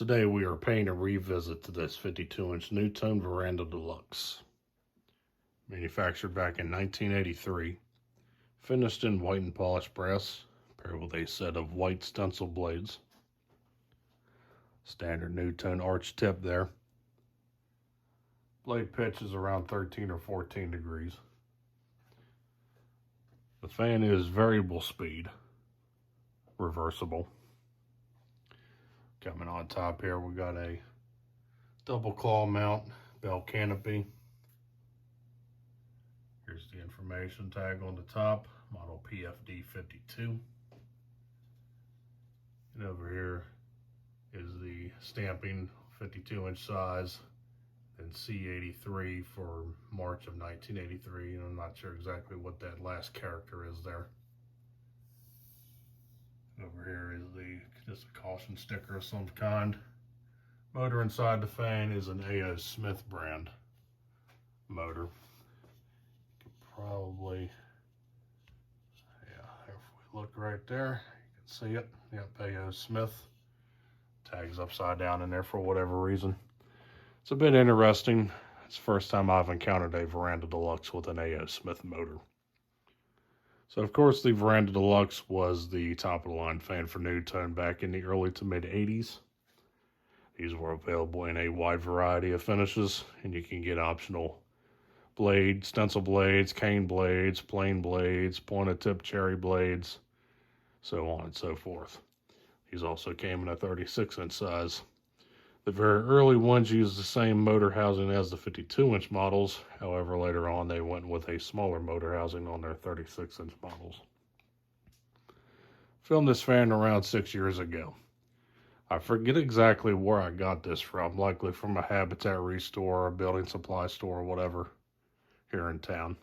Today we are paying a revisit to this 52-inch NuTone Verandah Deluxe. Manufactured back in 1983. Finished in white and polished brass, paired with a set of white stencil blades. Standard NuTone arch tip there. Blade pitch is around 13 or 14 degrees. The fan is variable speed, reversible. Coming on top here, we got a double claw mount bell canopy. Here's the information tag on the top, model PFD52. And over here is the stamping, 52-inch size, and C83 for March of 1983. And I'm not sure exactly what that last character is there. Over here is just a caution sticker of some kind. Motor inside the fan is an A.O. Smith brand motor. You can probably, if we look right there, you can see it. Yep, A.O. Smith. Tags upside down in there for whatever reason. It's a bit interesting. It's the first time I've encountered a Verandah Deluxe with an A.O. Smith motor. So, of course, the Verandah Deluxe was the top-of-the-line fan for NuTone back in the early to mid-80s. These were available in a wide variety of finishes, and you can get optional blades, stencil blades, cane blades, plain blades, pointed-tip cherry blades, so on and so forth. These also came in a 36-inch size. The very early ones used the same motor housing as the 52-inch models. However, later on they went with a smaller motor housing on their 36-inch models. Filmed this fan around 6 years ago. I forget exactly where I got this from, likely from a Habitat Restore or a building supply store or whatever here in town.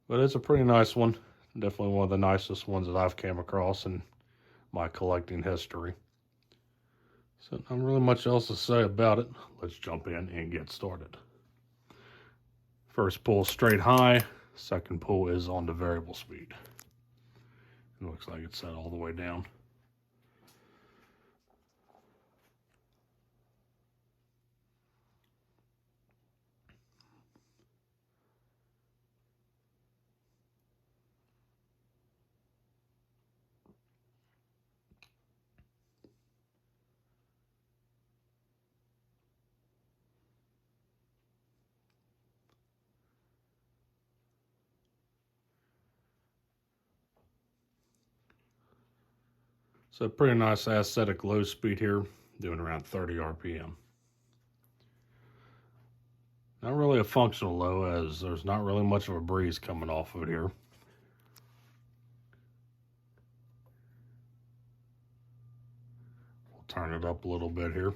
But it's a pretty nice one. Definitely one of the nicest ones that I've came across in my collecting history. So not really much else to say about it. Let's jump in and get started. First pull straight high. Second pull is on the variable speed. It looks like it's set all the way down. So pretty nice aesthetic low speed here, doing around 30 RPM. Not really a functional low, as there's not really much of a breeze coming off of it here. We'll turn it up a little bit here.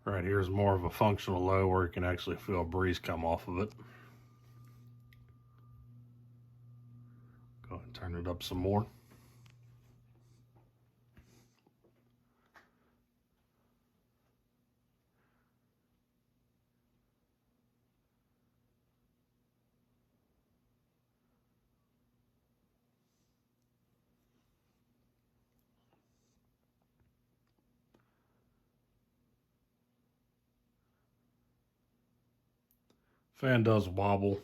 Right here is more of a functional low where you can actually feel a breeze come off of it. Go ahead and turn it up some more. Fan does wobble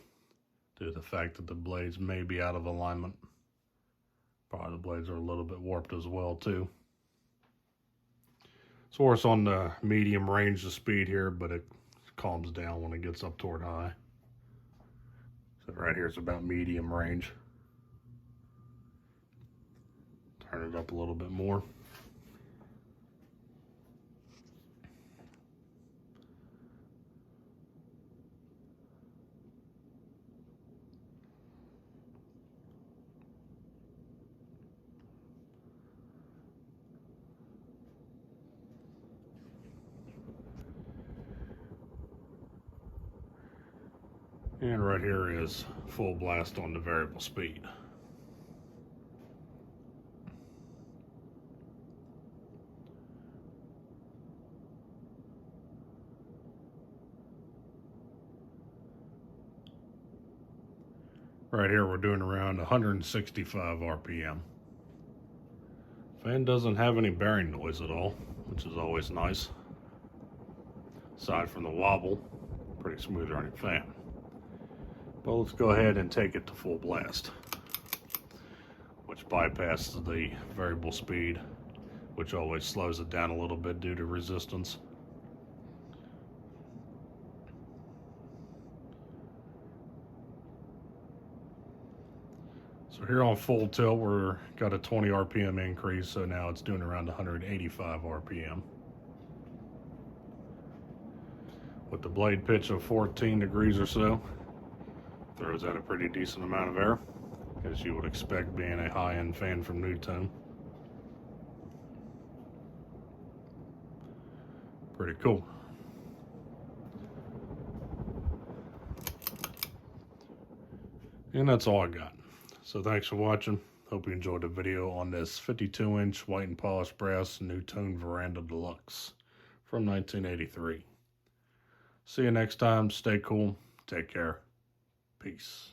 due to the fact that the blades may be out of alignment. Probably the blades are a little bit warped as well too. So it's on the medium range of speed here, but it calms down when it gets up toward high. So right here is about medium range. Turn it up a little bit more. And right here is full blast on the variable speed. Right here we're doing around 165 RPM. Fan doesn't have any bearing noise at all, which is always nice. Aside from the wobble, pretty smooth running fan. But let's go ahead and take it to full blast, which bypasses the variable speed, which always slows it down a little bit due to resistance. So here on full tilt, we're got a 20 RPM increase, so now it's doing around 185 RPM. With the blade pitch of 14 degrees or so, throws out a pretty decent amount of air, as you would expect being a high-end fan from NuTone. Pretty cool. And that's all I got. So thanks for watching. Hope you enjoyed the video on this 52-inch white and polished brass NuTone Verandah Deluxe from 1983. See you next time. Stay cool. Take care. Peace.